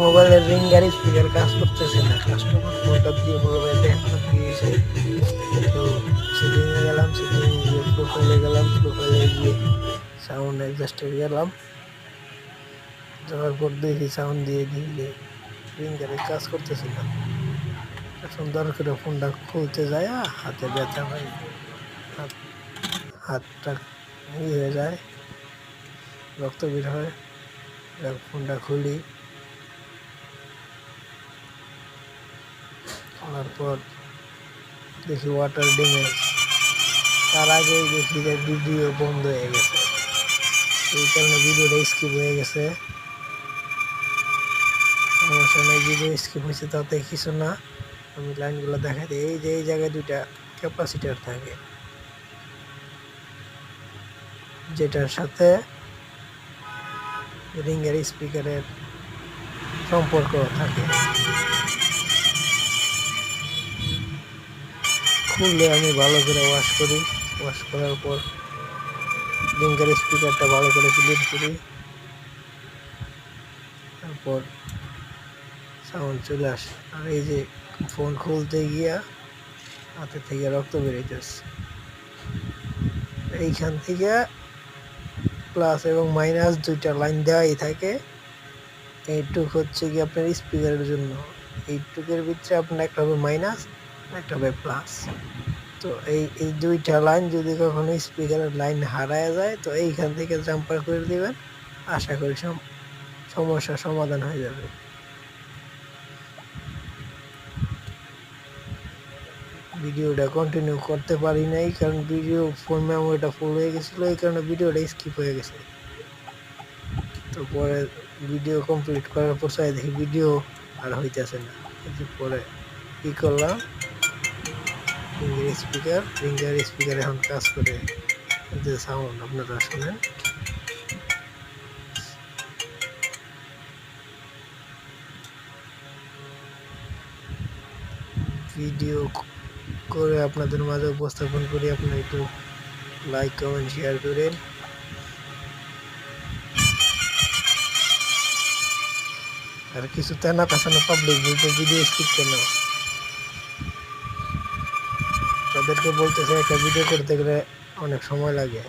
মোবাইলের ringer speaker কাজ করতেছে না, কাস্টমার ফোনটা দিয়ে বলবে দেখো কি হয়েছে। তো সেটিংয়ে গেলাম, সেটিং গিয়ে প্রোফাইলে গেলাম, প্রোফাইলে গিয়ে সাউন্ড অ্যাডজাস্টে গেলাম, যাওয়ার পর দেখি সাউন্ড দিয়ে দিলে রিঙ্গারে কাজ করতেছে না। সুন্দর করে ফোনটা খুলতে যায় হাতে ব্যথা হয়, হাতটা হয়ে যায়, রক্ত বের হয়। ফোনটা খুলি, খোলার পর দেখি ওয়াটার ড্যামেজ। তার আগেই দেখি যে ভিডিও বন্ধ হয়ে গেছে, এই কারণে ভিডিওটা স্কিপ হয়ে গেছে। সমস্যা নেই, ভিডিও স্কিপ হয়েছে তাতে কিছু না। আমি লাইনগুলো দেখাই দিই। এই যে এই জায়গায় দুইটা ক্যাপাসিটার থাকে, যেটার সাথে রিঙ্গের স্পিকারের সম্পর্ক থাকে। খুললে আমি ভালো করে ওয়াশ করি, ওয়াশ করার পর রিঙ্গের স্পিকারটা ভালো করে ক্লিন করি, তারপর সাউন্ড চলে আসে। আর এই যে ফোন খুলতে গিয়া হাতে থেকে রক্ত বেরোইতেছে, এইখান থেকে প্লাস এবং মাইনাস দুইটা লাইন দেওয়াই থাকে। এইটুক হচ্ছে কি আপনার স্পিকারের জন্য, এইটুকের ভিতরে আপনার একটা হবে মাইনাস, একটা হবে প্লাস। তো এই দুইটা লাইন যদি কখনো স্পিকারের লাইন হারায় যায়, তো এইখান থেকে জাম্পার করে দিবেন, আশা করি সমস্যার সমাধান হয়ে যাবে। ভিডিওটা কন্টিনিউ করতে পারি নাই, কারণ ভিডিও ফোন মেমোরিটা ফুল হয়ে গেছিলো, এই কারণে ভিডিওটা স্কিপ হয়ে গেছে। তো পরে ভিডিও কমপ্লিট করার পর চাই দেখি ভিডিও আর হইতেছে না। পরে কি করলাম, রিঙ্গার স্পিকার এখন কাজ করে, যে সাউন্ড আপনারা শোনেন। ভিডিও করে আপনাদের মাঝে উপস্থাপন করি, আপনারা একটু লাইক কমেন্ট শেয়ার করেন। আর কিছু তেনা পেছানো পাবলিক বলতে ভিডিও স্কিপ কেন, তাদেরকে বলতেছে একটা ভিডিও করতে গেলে অনেক সময় লাগে।